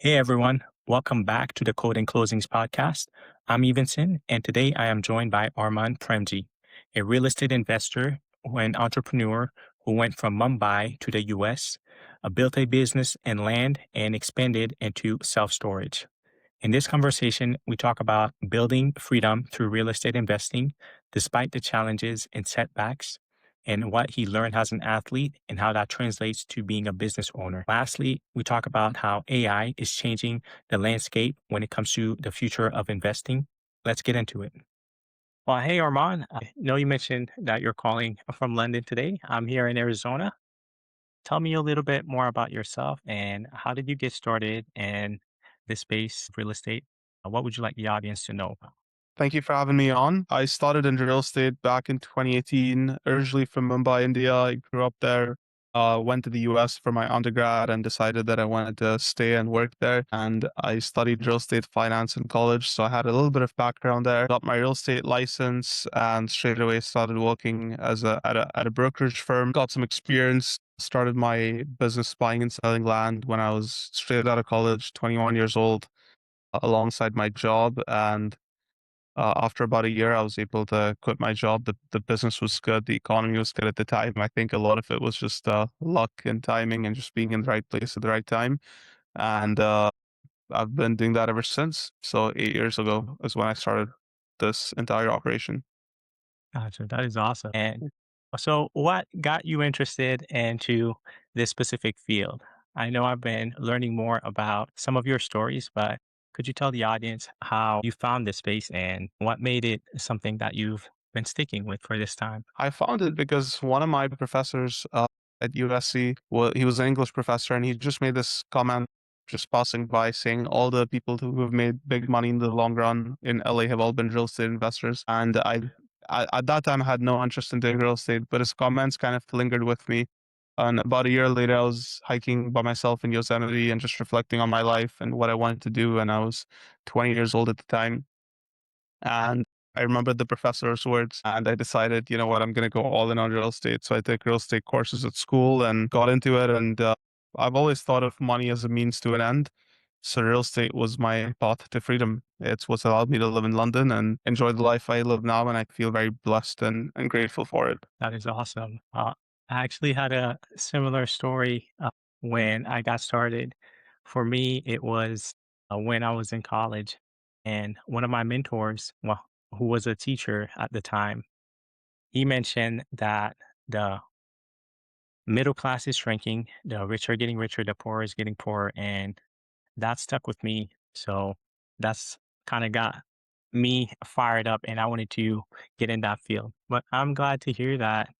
Hey everyone, welcome back to the Code and Closings podcast. I'm Evenson, and today I am joined by Armaan Premji, a real estate investor and entrepreneur who went from Mumbai to the US, built a business in land, and expanded into self storage. In this conversation, we talk about building freedom through real estate investing, despite the challenges and setbacks, and what he learned as an athlete and how that translates to being a business owner. Lastly, we talk about how AI is changing the landscape when it comes to the future of investing. Let's get into it. Well, hey, Armand, I know you mentioned that you're calling from London today. I'm here in Arizona. Tell me a little bit more about yourself and how did you get started in this space of real estate? What would you like the audience to know? Thank you for having me on. I started in real estate back in 2018, originally from Mumbai, India. I grew up there, went to the US for my undergrad and decided that I wanted to stay and work there. And I studied real estate finance in college. So I had a little bit of background there, got my real estate license and straight away started working at a brokerage firm, got some experience. Started my business buying and selling land when I was straight out of college, 21 years old, alongside my job. And after about a year, I was able to quit my job. The business was good. The economy was good at the time. I think a lot of it was just luck and timing and just being in the right place at the right time. And I've been doing that ever since. So 8 years ago is when I started this entire operation. Gotcha. That is awesome. And so, what got you interested into this specific field? I know I've been learning more about some of your stories, but could you tell the audience how you found this space and what made it something that you've been sticking with for this time? I found it because one of my professors at USC, well, he was an English professor, and he just made this comment just passing by saying all the people who have made big money in the long run in LA have all been real estate investors. And I at that time, I had no interest in doing real estate, but his comments kind of lingered with me. And about a year later, I was hiking by myself in Yosemite and just reflecting on my life and what I wanted to do. And I was 20 years old at the time. And I remembered the professor's words and I decided, you know what, I'm going to go all in on real estate. So I took real estate courses at school and got into it. And I've always thought of money as a means to an end. So real estate was my path to freedom. It's what's allowed me to live in London and enjoy the life I live now. And I feel very blessed and grateful for it. That is awesome. I actually had a similar story when I got started. For me, it was when I was in college, and one of my mentors, well, who was a teacher at the time, he mentioned that the middle class is shrinking, the rich are getting richer, the poor is getting poorer, and that stuck with me. So that's kind of got me fired up, and I wanted to get in that field. But I'm glad to hear that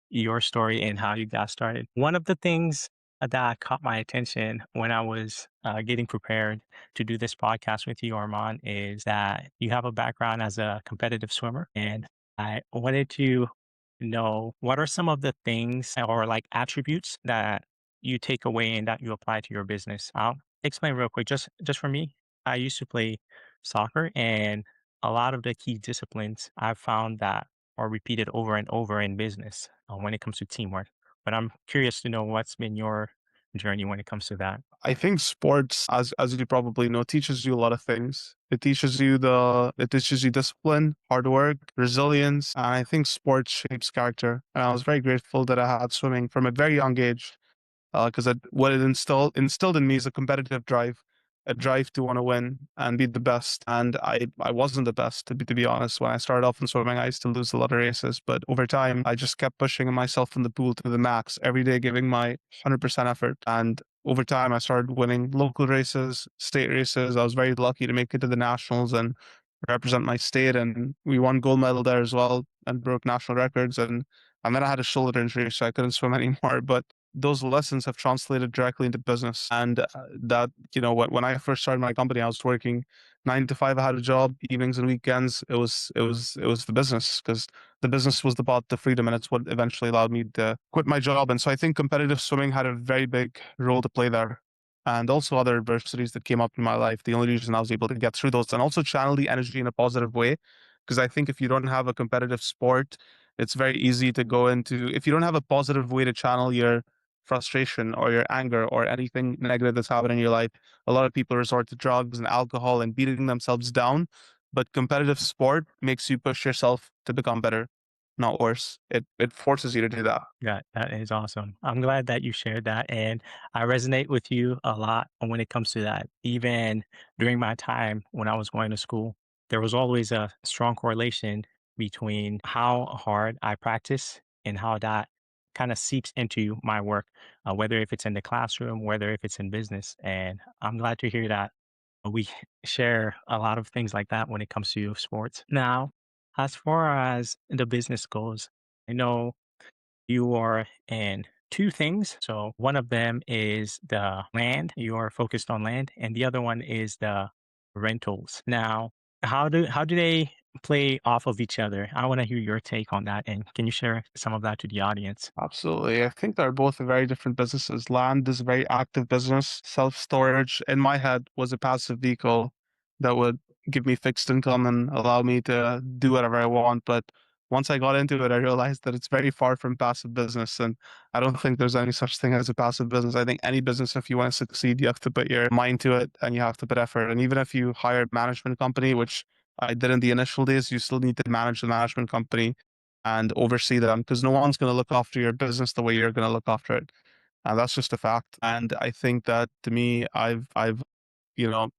your story and how you got started. One of the things that caught my attention when I was getting prepared to do this podcast with you, Armand, is that you have a background as a competitive swimmer. And I wanted to know what are some of the things or like attributes that you take away and that you apply to your business. I'll explain real quick. Just for me, I used to play soccer, and a lot of the key disciplines I've found that are repeated over and over in business when it comes to teamwork. But I'm curious to know what's been your journey when it comes to that. I think sports, as you probably know, teaches you a lot of things. It teaches you discipline, hard work, resilience, and I think sports shapes character. And I was very grateful that I had swimming from a very young age because what it instilled in me is a competitive drive, a drive to want to win and be the best. And I wasn't the best to be honest. When I started off in swimming, I used to lose a lot of races, but over time, I just kept pushing myself in the pool to the max every day, giving my 100% effort. And over time, I started winning local races, state races. I was very lucky to make it to the nationals and represent my state, and we won gold medal there as well and broke national records. And then I had a shoulder injury, so I couldn't swim anymore. But those lessons have translated directly into business. And that, when I first started my company, I was working 9 to 5. I had a job, evenings and weekends. It was the business because the business was about the freedom, and it's what eventually allowed me to quit my job. And so I think competitive swimming had a very big role to play there. And also other adversities that came up in my life. The only reason I was able to get through those and also channel the energy in a positive way. Because I think if you don't have a competitive sport, it's very easy to go into, if you don't have a positive way to channel your frustration or your anger or anything negative that's happening in your life, a lot of people resort to drugs and alcohol and beating themselves down. But competitive sport makes you push yourself to become better, not worse. It forces you to do that. That is awesome. I'm glad that you shared that, and I resonate with you a lot when it comes to that. Even during my time when I was going to school, there was always a strong correlation between how hard I practice and how that kind of seeps into my work, whether if it's in the classroom, whether if it's in business. And I'm glad to hear that we share a lot of things like that when it comes to sports. Now, as far as the business goes, I know you are in two things. So one of them is the land, you are focused on land, and the other one is the rentals. Now, how do they play off of each other? I want to hear your take on that. And can you share some of that to the audience? Absolutely. I think they're both very different businesses. Land is a very active business. Self-storage, in my head, was a passive vehicle that would give me fixed income and allow me to do whatever I want. But once I got into it, I realized that it's very far from passive business. And I don't think there's any such thing as a passive business. I think any business, if you want to succeed, you have to put your mind to it and you have to put effort. And even if you hire a management company, which I did in the initial days, you still need to manage the management company and oversee them because no one's going to look after your business the way you're going to look after it. And that's just a fact. And I think that to me, you know,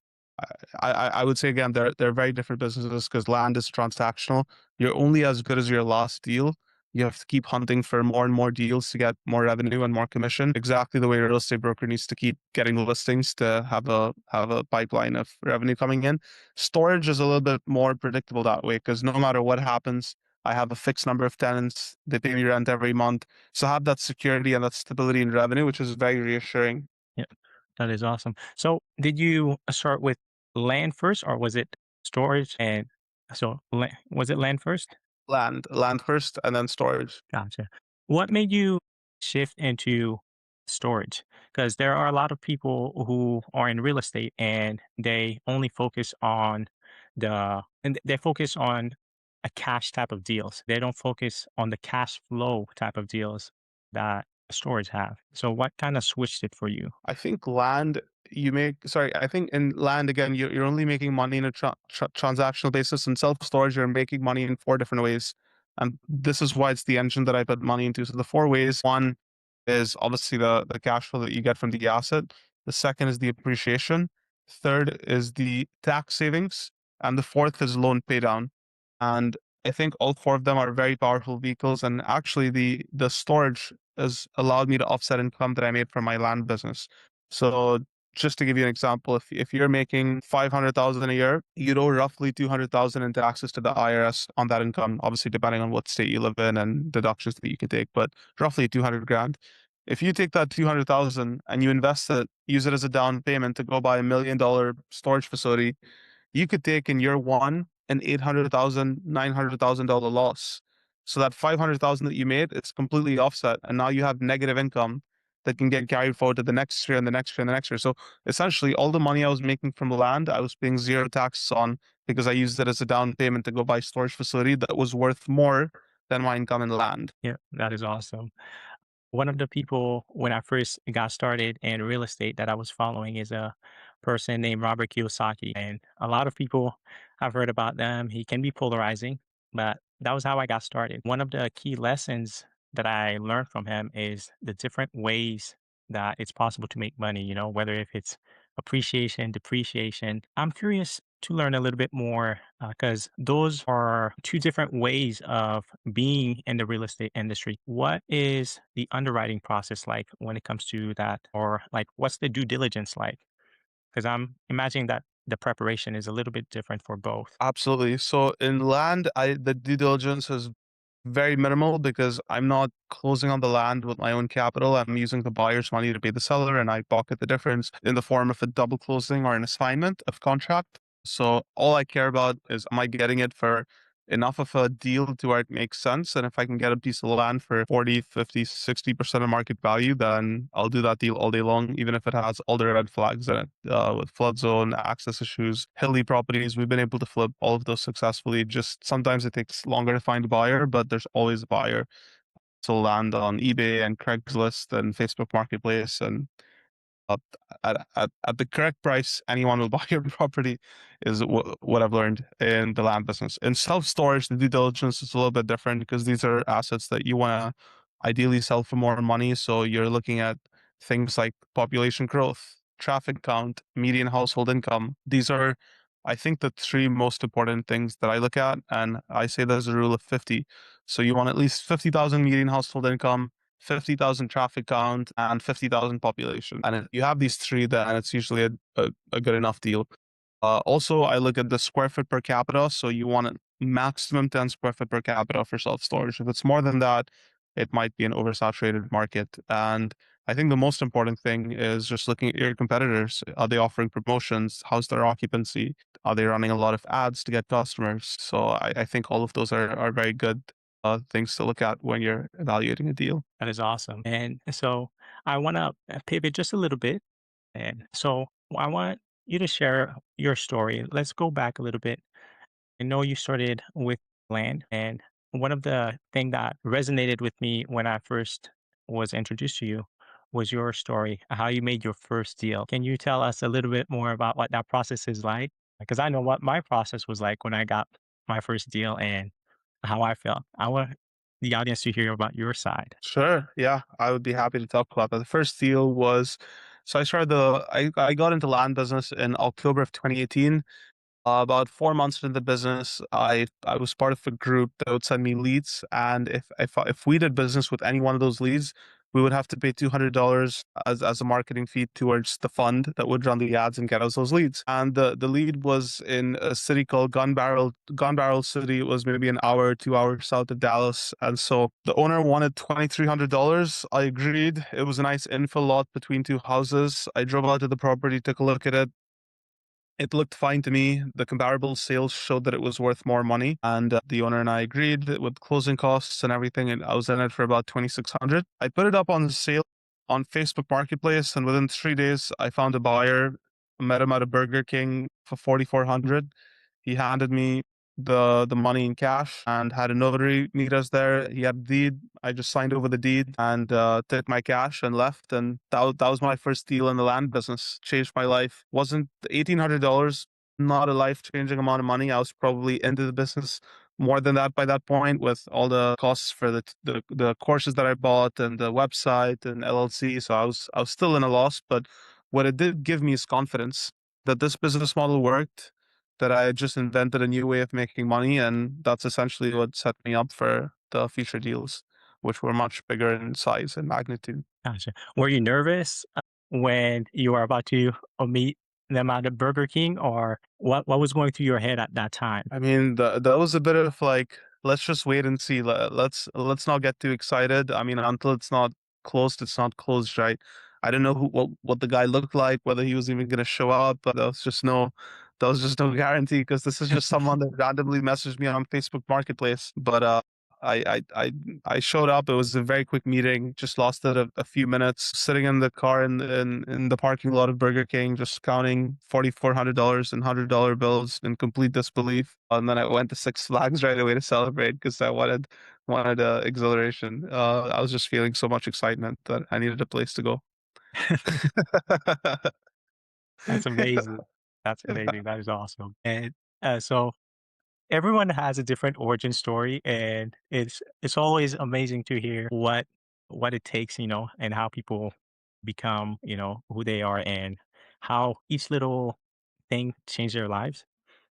I would say again, they're very different businesses because land is transactional. You're only as good as your last deal. You have to keep hunting for more and more deals to get more revenue and more commission. Exactly the way a real estate broker needs to keep getting the listings to have a pipeline of revenue coming in. Storage is a little bit more predictable that way because no matter what happens, I have a fixed number of tenants. They pay me rent every month. So I have that security and that stability in revenue, which is very reassuring. Yeah, that is awesome. So did you start with land first or was it storage? And so was it land first? Land first and then storage. Gotcha. What made you shift into storage? Because there are a lot of people who are in real estate and they only focus on they focus on a cash type of deals. They don't focus on the cash flow type of deals that storage have. So what kind of switched it for you? I think land you make sorry, I think in land again you're only making money in a transactional basis. In self-storage you're making money in four different ways. And this is why it's the engine that I put money into. So the four ways, one is obviously the cash flow that you get from the asset. The second is the appreciation. Third is the tax savings. And the fourth is loan pay down. And I think all four of them are very powerful vehicles. And actually the storage has allowed me to offset income that I made from my land business. So just to give you an example, if you're making 500,000 a year, you owe roughly 200,000 in taxes to the IRS on that income, obviously depending on what state you live in and deductions that you can take, but roughly 200 grand. If you take that 200,000 and you invest it, use it as a down payment to go buy $1 million storage facility, you could take in year one an 800,000, $900,000 loss. So that 500,000 that you made, it's completely offset. And now you have negative income that can get carried forward to the next year and the next year and the next year. So essentially all the money I was making from the land, I was paying zero taxes on because I used it as a down payment to go buy storage facility that was worth more than my income in land. Yeah, that is awesome. One of the people when I first got started in real estate that I was following is a person named Robert Kiyosaki. And a lot of people have heard about them. He can be polarizing, but that was how I got started. One of the key lessons that I learned from him is the different ways that it's possible to make money, whether if it's appreciation, depreciation. I'm curious to learn a little bit more because those are two different ways of being in the real estate industry. What is the underwriting process like when it comes to that? Or like, what's the due diligence like? Because I'm imagining that the preparation is a little bit different for both. Absolutely. So in land, the due diligence is very minimal because I'm not closing on the land with my own capital. I'm using the buyer's money to pay the seller, and I pocket the difference in the form of a double closing or an assignment of contract. So all I care about is am I getting it for enough of a deal to where it makes sense? And if I can get a piece of land for 40, 50, 60% of market value, then I'll do that deal all day long, even if it has all the red flags in it, with flood zone, access issues, hilly properties. We've been able to flip all of those successfully. Just sometimes it takes longer to find a buyer, but there's always a buyer. to land on eBay and Craigslist and Facebook Marketplace, and uh, at the correct price, anyone will buy your property, is what I've learned in the land business. In self storage, the due diligence is a little bit different because these are assets that you want to ideally sell for more money. So you're looking at things like population growth, traffic count, median household income. These are, I think, the three most important things that I look at. And I say there's a rule of 50. So you want at least 50,000 median household income, 50,000 traffic count, and 50,000 population. And if you have these three, then it's usually a good enough deal. Also, I look at the square foot per capita. So you want a maximum 10 square foot per capita for self storage. If it's more than that, it might be an oversaturated market. And I think the most important thing is just looking at your competitors. Are they offering promotions? How's their occupancy? Are they running a lot of ads to get customers? So I think all of those are very good things to look at when you're evaluating a deal. That is awesome. And so I want to pivot just a little bit. And so I want you to share your story. Let's go back a little bit. I know you started with land, and one of the thing that resonated with me when I first was introduced to you was your story, how you made your first deal. Can you tell us a little bit more about what that process is like? Because I know what my process was like when I got my first deal and how I felt. I want the audience to hear about your side. Sure. Yeah, I would be happy to talk about that. The first deal was, so I got into land business in October of 2018. About 4 months into the business, I was part of a group that would send me leads, and if we did business with any one of those leads, we would have to pay $200 as a marketing fee towards the fund that would run the ads and get us those leads. And the lead was in a city called Gun Barrel City. It was maybe an hour, 2 hours south of Dallas, and so the owner wanted $2,300. I agreed. It was a nice infill lot between two houses. I drove out to the property, took a look at it. It looked fine to me. The comparable sales showed that it was worth more money, and the owner and I agreed with closing costs and everything. And I was in it for about 2,600. I put it up on sale on Facebook Marketplace, and within 3 days, I found a buyer. Met him at a Burger King for 4,400. He handed me the money in cash and had a notary meet us there. He had a deed. I just signed over the deed and took my cash and left. And that was my first deal in the land business. Changed my life. Wasn't $1,800, not a life changing amount of money. I was probably into the business more than that by that point, with all the costs for the courses that I bought and the website and LLC. So I was still in a loss, but what it did give me is confidence that this business model worked, that I had just invented a new way of making money, and that's essentially what set me up for the future deals, which were much bigger in size and magnitude. Gotcha. Were you nervous when you were about to meet them at the Burger King, or what was going through your head at that time? I mean, that was a bit of like, let's just wait and see. Let's not get too excited. I mean, until it's not closed, it's not closed, right? I don't know what the guy looked like, whether he was even going to show up, but there was just no guarantee because this is just someone that randomly messaged me on Facebook Marketplace. But I I I I showed up. It was a very quick meeting. Just lasted a few minutes. Sitting in the car in the parking lot of Burger King, just counting $4,400 in $100 bills in complete disbelief. And then I went to Six Flags right away to celebrate because I wanted exhilaration. I was just feeling so much excitement that I needed a place to go. That's amazing. That's amazing. That is awesome. And so everyone has a different origin story, and it's always amazing to hear what it takes, and how people become, who they are, and how each little thing changed their lives.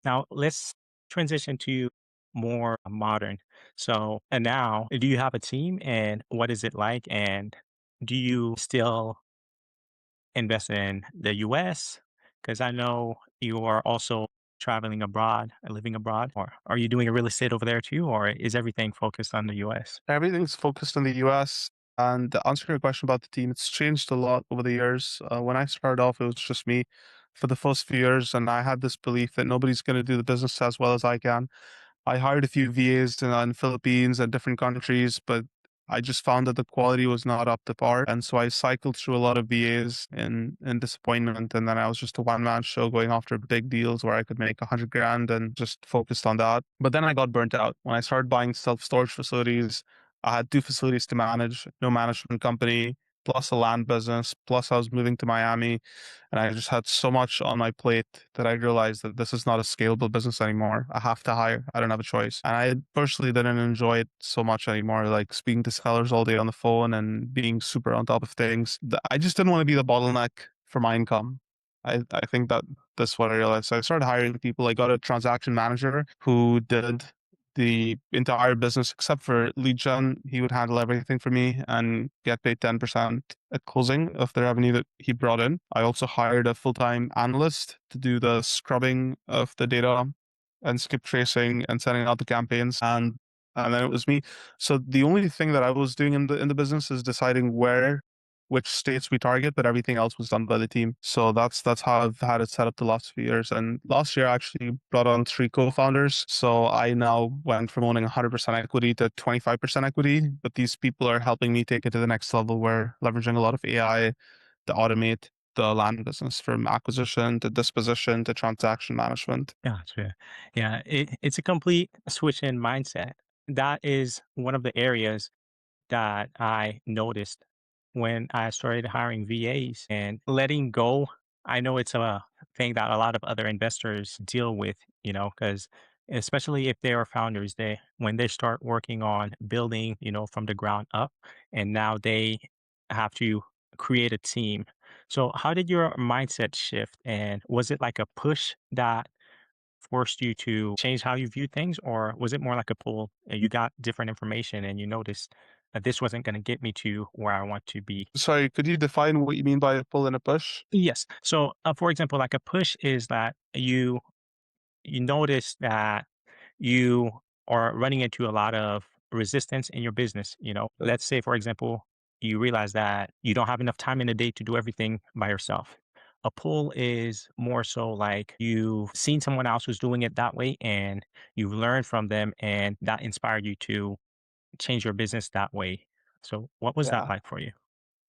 Now let's transition to more modern. So, and now, do you have a team, and what is it like? And do you still invest in the US? Because I know you are also traveling abroad and living abroad. Or are you doing a real estate over there too? Or is everything focused on the US? Everything's focused in the US. And to answer your question about the team, it's changed a lot over the years. When I started off, it was just me for the first few years, and I had this belief that nobody's going to do the business as well as I can. I hired a few VAs in Philippines and different countries, but I just found that the quality was not up to par. And so I cycled through a lot of VAs in disappointment. And then I was just a one man show going after big deals where I could make 100 grand and just focused on that. But then I got burnt out when I started buying self storage facilities. I had two facilities to manage, no management company, plus a land business, plus I was moving to Miami, and I just had so much on my plate that I realized that this is not a scalable business anymore. I have to hire. I don't have a choice. And I personally didn't enjoy it so much anymore, like speaking to sellers all day on the phone and being super on top of things. I just didn't want to be the bottleneck for my income. I think that that's what I realized. So I started hiring people. I got a transaction manager who did the entire business except for lead gen. He would handle everything for me and get paid 10% at closing of the revenue that he brought in. I also hired a full-time analyst to do the scrubbing of the data and skip tracing and sending out the campaigns. And then it was me. So the only thing that I was doing in the business is deciding which states we target, but everything else was done by the team. So that's how I've had it set up the last few years. And last year I actually brought on three co-founders. So I now went from owning 100% equity to 25% equity, but these people are helping me take it to the next level. We're leveraging a lot of AI to automate the land business from acquisition to disposition to transaction management. Gotcha. Yeah, it's a complete switch in mindset. That is one of the areas that I noticed when I started hiring VAs and letting go. I know it's a thing that a lot of other investors deal with, because especially if they are founders, when they start working on building, from the ground up, and now they have to create a team. So, how did your mindset shift? And was it like a push that forced you to change how you view things, or was it more like a pull? You got different information and you noticed that this wasn't going to get me to where I want to be. Sorry, could you define what you mean by a pull and a push? Yes. So, for example, like a push is that you notice that you are running into a lot of resistance in your business. Let's say, for example, you realize that you don't have enough time in a day to do everything by yourself. A pull is more so like you've seen someone else who's doing it that way and you've learned from them, and that inspired you to change your business that way. So, what was that Yeah. like for you?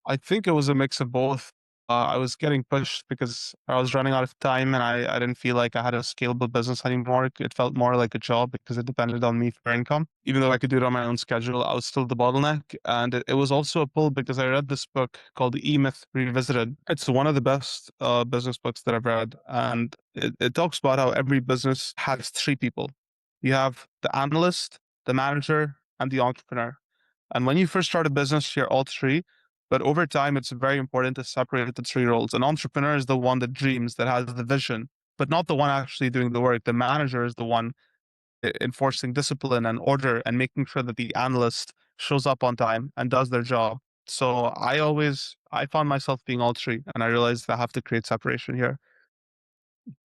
I think it was a mix of both. I was getting pushed because I was running out of time and I didn't feel like I had a scalable business anymore. It felt more like a job because it depended on me for income. Even though I could do it on my own schedule, I was still the bottleneck. And it was also a pull because I read this book called The E-Myth Revisited. It's one of the best business books that I've read. And it talks about how every business has three people. You have the analyst, the manager, and the entrepreneur. And when you first start a business, you're all three. But over time, it's very important to separate the three roles. An entrepreneur is the one that dreams, that has the vision, but not the one actually doing the work. The manager is the one enforcing discipline and order and making sure that the analyst shows up on time and does their job. So I found myself being all three, and I realized I have to create separation here.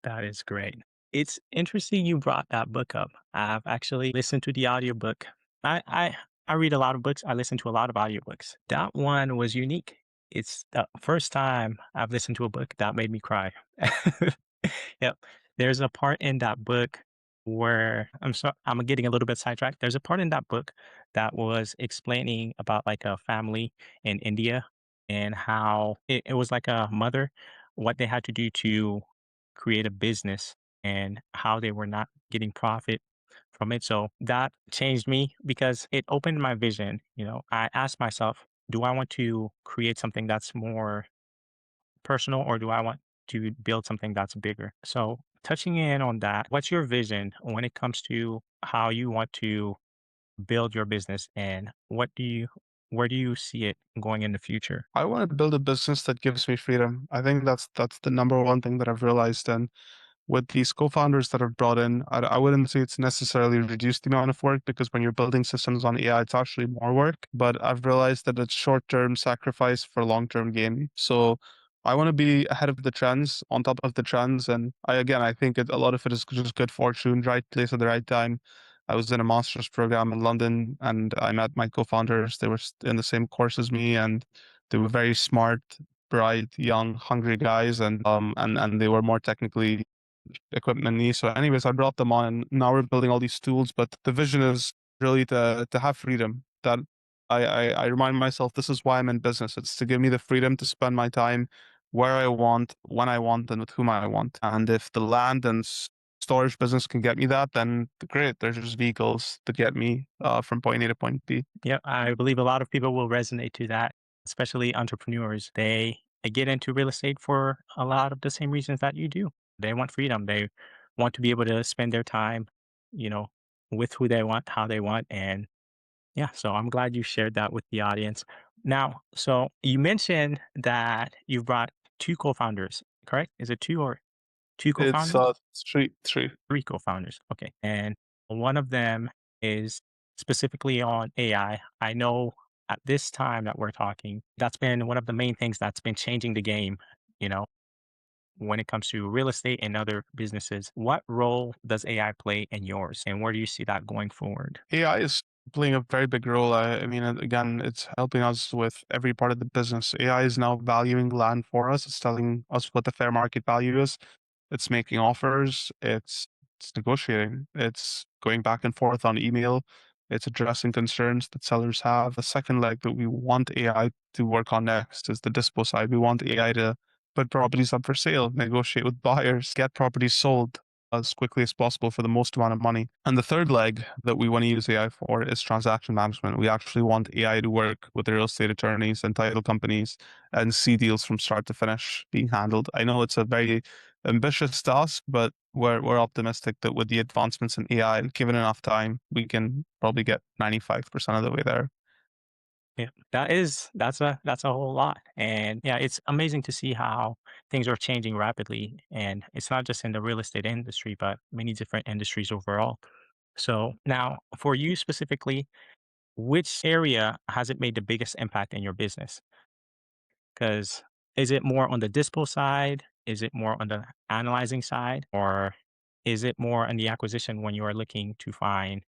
That is great. It's interesting you brought that book up. I've actually listened to the audiobook. I I I read a lot of books. I listen to a lot of audiobooks. That one was unique. It's the first time I've listened to a book that made me cry. Yep. There's a part in that book where I'm getting a little bit sidetracked. There's a part in that book that was explaining about like a family in India and how it was like a mother, what they had to do to create a business and how they were not getting profit from it. So that changed me because it opened my vision. I asked myself, do I want to create something that's more personal, or do I want to build something that's bigger? So, touching in on that, what's your vision when it comes to how you want to build your business, and where do you see it going in the future? I want to build a business that gives me freedom. I think that's the number one thing that I've realized. And with these co-founders that I've brought in, I wouldn't say it's necessarily reduced the amount of work because when you're building systems on AI, it's actually more work. But I've realized that it's short-term sacrifice for long-term gain. So I want to be ahead of the trends, on top of the trends. And I think a lot of it is just good fortune, right place at the right time. I was in a master's program in London and I met my co-founders. They were in the same course as me and they were very smart, bright, young, hungry guys, and they were more technically equipment needs. So anyways, I brought them on and now we're building all these tools, but the vision is really to have freedom. That I remind myself this is why I'm in business. It's to give me the freedom to spend my time where I want, when I want, and with whom I want. And if the land and storage business can get me that, then great. There's just vehicles to get me from point A to point B. Yeah, I believe a lot of people will resonate to that, especially entrepreneurs. They get into real estate for a lot of the same reasons that you do. They want freedom. They want to be able to spend their time, you know, with who they want, how they want, and yeah. So I'm glad you shared that with the audience. Now, so you mentioned that you brought two co-founders, correct? Is it two or two It's co-founders? three. Three co-founders. Okay. And one of them is specifically on AI. I know at this time that we're talking, that's been one of the main things that's been changing the game, you know, when it comes to real estate and other businesses. What role does AI play in yours? And where do you see that going forward? AI is playing a very big role. I mean, again, it's helping us with every part of the business. AI is now valuing land for us. It's telling us what the fair market value is. It's making offers. It's negotiating. It's going back and forth on email. It's addressing concerns that sellers have. The second leg that we want AI to work on next is the dispo side. We want AI to put properties up for sale, negotiate with buyers, get properties sold as quickly as possible for the most amount of money. And the third leg that we want to use AI for is transaction management. We actually want AI to work with the real estate attorneys and title companies and see deals from start to finish being handled. I know it's a very ambitious task, but we're optimistic that with the advancements in AI, given enough time, we can probably get 95% of the way there. Yeah, that's a whole lot. And yeah, it's amazing to see how things are changing rapidly. And it's not just in the real estate industry, but many different industries overall. So now for you specifically, which area has it made the biggest impact in your business? Because is it more on the dispo side? Is it more on the analyzing side? Or is it more on the acquisition when you are looking to find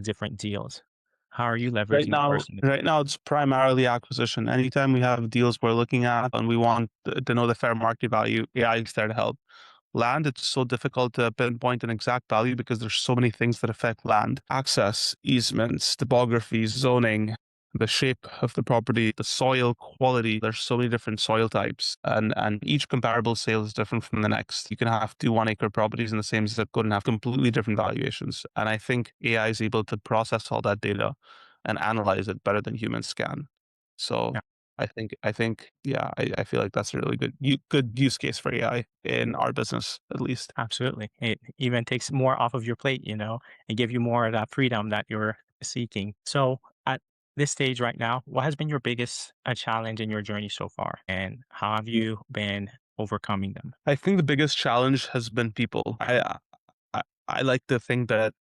different deals? How are you Right leveraging it now, personally? right now it's primarily acquisition. Anytime we have deals we're looking at and we want to know the fair market value, AI is there to help. Land, it's so difficult to pinpoint an exact value because there's so many things that affect land. Access, easements, topography, zoning, the shape of the property, the soil quality. There's so many different soil types and each comparable sale is different from the next. You can have two 1 acre properties in the same zip code and have completely different valuations. And I think AI is able to process all that data and analyze it better than humans can. So I think, yeah, I feel like that's a really good use case for AI in our business, at least. Absolutely. It even takes more off of your plate, and give you more of that freedom that you're seeking. So at this stage right now, what has been your biggest challenge in your journey so far? And how have you been overcoming them? I think the biggest challenge has been people. I like to think that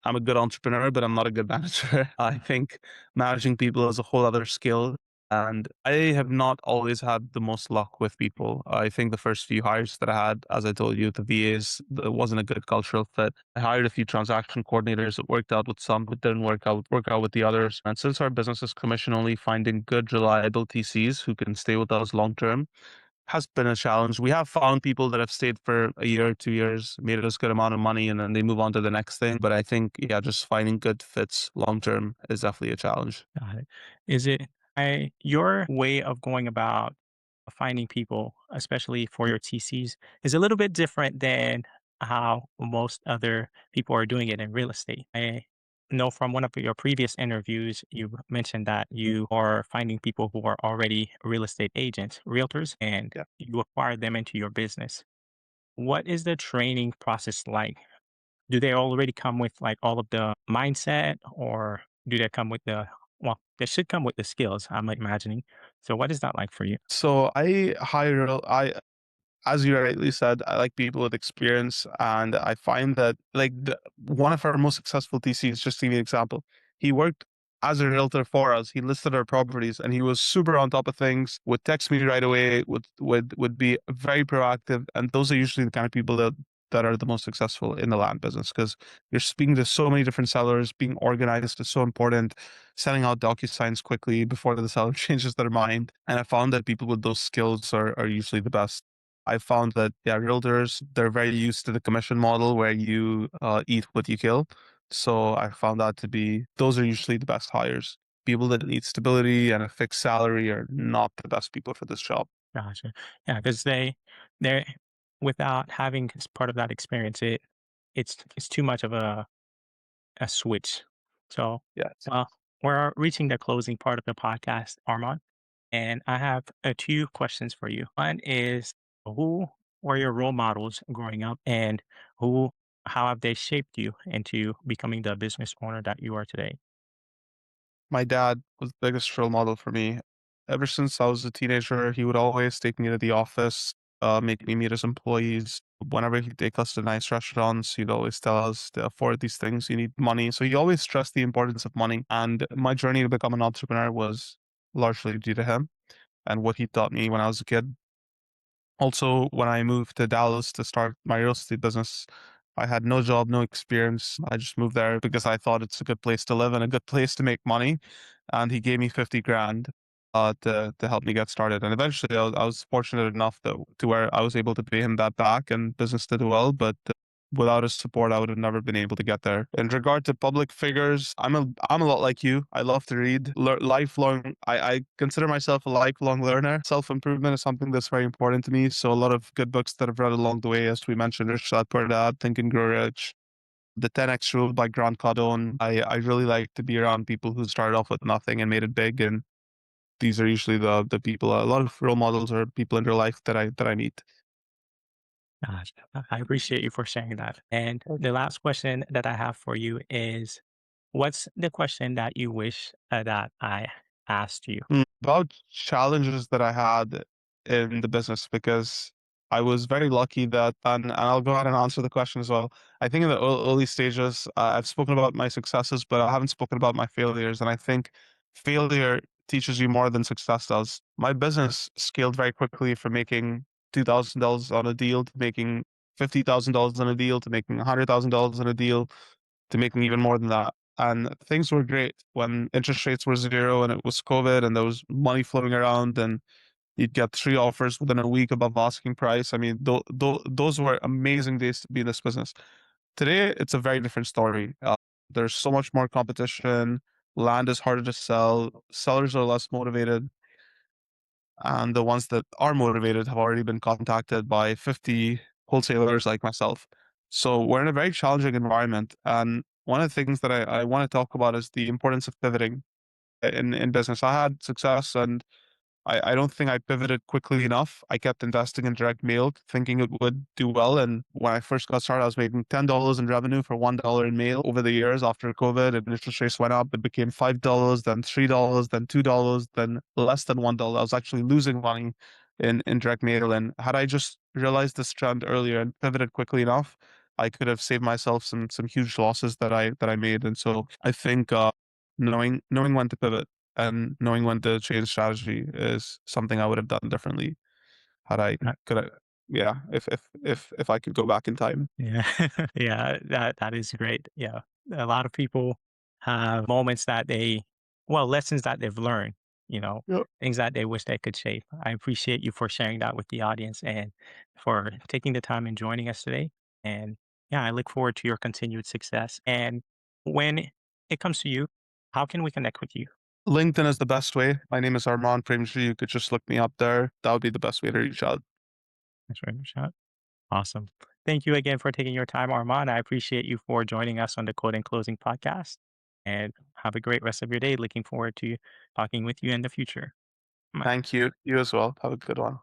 I'm a good entrepreneur, but I'm not a good manager. I think managing people is a whole other skill. And I have not always had the most luck with people. I think the first few hires that I had, as I told you, the VAs, it wasn't a good cultural fit. I hired a few transaction coordinators. It worked out with some, but didn't work out with the others. And since our business is commission only, finding good, reliable TCs who can stay with us long term has been a challenge. We have found people that have stayed for a year, 2 years, made us good amount of money, and then they move on to the next thing. But I think, yeah, just finding good fits long term is definitely a challenge. Got it. Is it your way of going about finding people, especially for your TCs, is a little bit different than how most other people are doing it in real estate? I know from one of your previous interviews, you mentioned that you are finding people who are already real estate agents, realtors, and Yeah. you acquire them into your business. What is the training process like? Do they already come with, like, all of the mindset, or do they come with they should come with the skills, I'm imagining. So what is that like for you? So as you rightly said, I like people with experience, and I find that one of our most successful TCs, just to give you an example, he worked as a realtor for us. He listed our properties, and he was super on top of things. Would text me right away. Would be very proactive, and those are usually the kind of people that are the most successful in the land business because you're speaking to so many different sellers. Being organized is so important. Sending out DocuSigns quickly before the seller changes their mind, and I found that people with those skills are usually the best. I found that, yeah, realtors, they're very used to the commission model where you eat what you kill. So I found that to be, those are usually the best hires. People that need stability and a fixed salary are not the best people for this job. Gotcha. Yeah, because they're without having s part of that experience, it's too much of a switch. So, Yes. well, we're reaching the closing part of the podcast, Armand, and I have two questions for you. One is, who were your role models growing up, and who, how have they shaped you into becoming the business owner that you are today? My dad was the biggest role model for me. Ever since I was a teenager, he would always take me to the office, make me meet his employees. Whenever he'd take us to nice restaurants, he'd always tell us to afford these things, you need money. So he always stressed the importance of money. And my journey to become an entrepreneur was largely due to him and what he taught me when I was a kid. Also, when I moved to Dallas to start my real estate business, I had no job, no experience. I just moved there because I thought it's a good place to live and a good place to make money. And he gave me 50 grand to help me get started. And eventually I was fortunate enough to where I was able to pay him that back and business did well. But without his support, I would have never been able to get there. In regard to public figures, I'm a lot like you. I love to read. Lifelong, I consider myself a lifelong learner. Self improvement is something that's very important to me. So a lot of good books that I've read along the way, as we mentioned, Rich Dad Poor Dad, Think and Grow Rich, The 10X Rule by Grant Cardone. I really like to be around people who started off with nothing and made it big. And these are usually the people. A lot of role models or people in their life that I meet. Gosh, I appreciate you for sharing that. And the last question that I have for you is, what's the question that you wish that I asked you? About challenges that I had in the business because I was very lucky that, and I'll go ahead and answer the question as well. I think in the early stages, I've spoken about my successes, but I haven't spoken about my failures. And I think failure teaches you more than success does. My business scaled very quickly from making $2,000 on a deal to making $50,000 on a deal to making $100,000 on a deal to making even more than that. And things were great when interest rates were zero and it was COVID and there was money flowing around and you'd get three offers within a week above asking price. I mean, those were amazing days to be in this business. Today, it's a very different story. There's so much more competition. Land is harder to sell. Sellers are less motivated. And the ones that are motivated have already been contacted by 50 wholesalers like myself. So we're in a very challenging environment. And one of the things that I want to talk about is the importance of pivoting in business. I had success and I don't think I pivoted quickly enough. I kept investing in direct mail, thinking it would do well. And when I first got started, I was making $10 in revenue for $1 in mail. Over the years after COVID and interest rates went up, it became $5, then $3, then $2, then less than $1. I was actually losing money in direct mail. And had I just realized this trend earlier and pivoted quickly enough, I could have saved myself some huge losses that I made. And so I think knowing when to pivot and knowing when to change strategy is something I would have done differently had I could I yeah, if I could go back in time. Yeah. Yeah, that is great. Yeah. A lot of people have moments that lessons that they've learned, you know, Yep. things that they wish they could shape. I appreciate you for sharing that with the audience and for taking the time and joining us today. And yeah, I look forward to your continued success. And when it comes to you, how can we connect with you? LinkedIn is the best way. My name is Armaan Premji. You could just look me up there. That would be the best way to reach out. Thanks very much. Awesome. Thank you again for taking your time, Armand. I appreciate you for joining us on the Code and Closing podcast. And have a great rest of your day. Looking forward to talking with you in the future. Bye. Thank you. You as well. Have a good one.